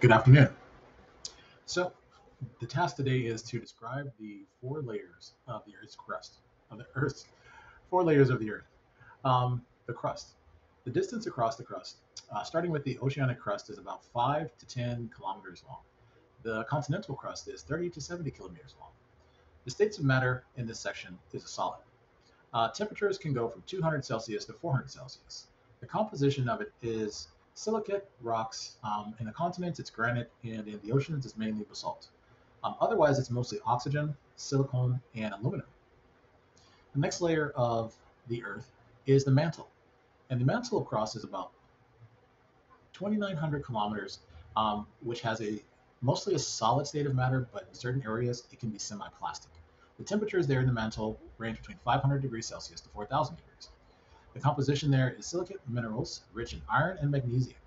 Good afternoon. So, the task today is to describe the four layers of the Earth's crust, of the Earth's four layers of the Earth. The crust. The distance across the crust, starting with the oceanic crust, is about 5 to 10 kilometers long. The continental crust is 30 to 70 kilometers long. The states of matter in this section is a solid. Temperatures can go from 200 Celsius to 400 Celsius. The composition of it is silicate rocks. In the continents, it's granite, and in the oceans, it's mainly basalt. Otherwise, it's mostly oxygen, silicon, and aluminum. The next layer of the Earth is the mantle, and the mantle across is about 2,900 kilometers, which has a mostly a solid state of matter, but in certain areas it can be semi-plastic. The temperatures there in the mantle range between 500 degrees Celsius to 4,000 degrees. The composition there is silicate minerals rich in iron and magnesium.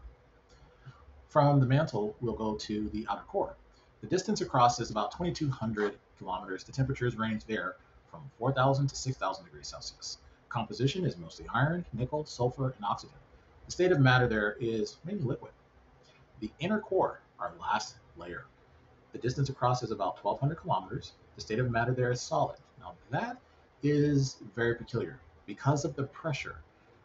From the mantle, we'll go to the outer core. The distance across is about 2,200 kilometers. The temperatures range there from 4,000 to 6,000 degrees Celsius. Composition is mostly iron, nickel, sulfur, and oxygen. The state of matter there is mainly liquid. The inner core, our last layer. The distance across is about 1,200 kilometers. The state of matter there is solid. Now, that is very peculiar because of the pressure.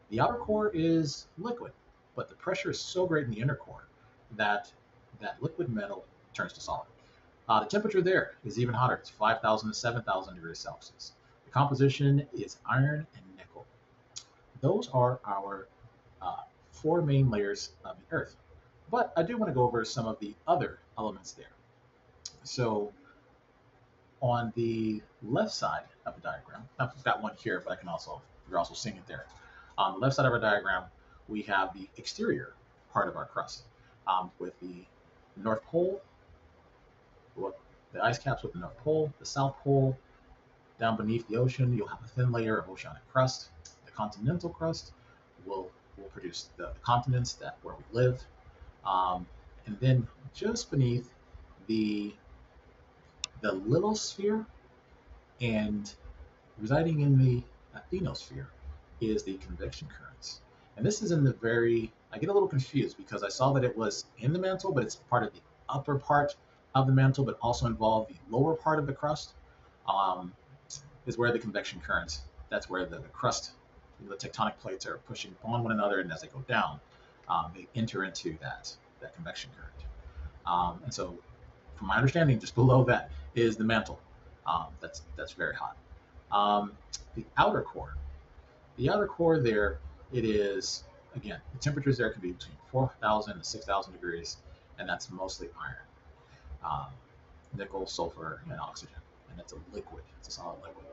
The outer core is liquid, but the pressure is so great in the inner core that that liquid metal turns to solid. The temperature there is even hotter. It's 5,000 to 7,000 degrees Celsius. The composition is iron and nickel. Those are our four main layers of the Earth. But I do want to go over some of the other elements there. So on the left side of the diagram, I've got one here, but you're also seeing it there. On the left side of our diagram, we have the exterior part of our crust with the North Pole, the ice caps with the North Pole, the South Pole. Down beneath the ocean, you'll have a thin layer of oceanic crust. The continental crust will produce the continents that where we live. And then just beneath the lithosphere and residing in the asthenosphere is the convection currents. And this is in the I get a little confused because I saw that it was in the mantle, but it's part of the upper part of the mantle, but also involved the lower part of the crust, is where the convection currents, that's where the crust, the tectonic plates are pushing on one another, and as they go down, they enter into that convection current. And so, from my understanding, just below that is the mantle. That's very hot. The outer core. The outer core there, it is, again, the temperatures there can be between 4,000 to 6,000 degrees, and that's mostly iron, nickel, sulfur, and oxygen. And it's a liquid, it's a solid liquid.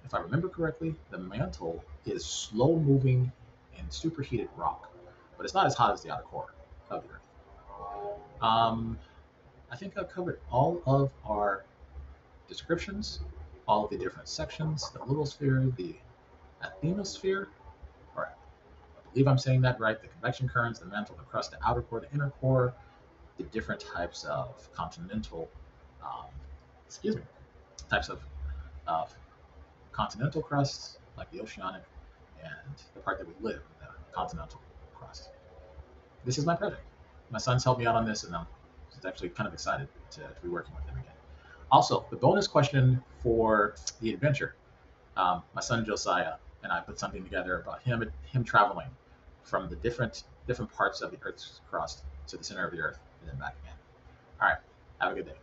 If I remember correctly, the mantle is slow moving and superheated rock, but it's not as hot as the outer core of the Earth. I think I've covered all of our descriptions, all of the different sections, the lithosphere, the asthenosphere, or I believe I'm saying that right, the convection currents, the mantle, the crust, the outer core, the inner core, the different types of continental, um, excuse me, types of continental crusts, like the oceanic, and the part that we live, the continental crust. This is my project. My son's helped me out on this, and I'm actually kind of excited to be working with him again. Also, the bonus question for the adventure, my son Josiah and I put something together about him traveling from the different parts of the Earth's crust to the center of the Earth and then back again. All right, have a good day.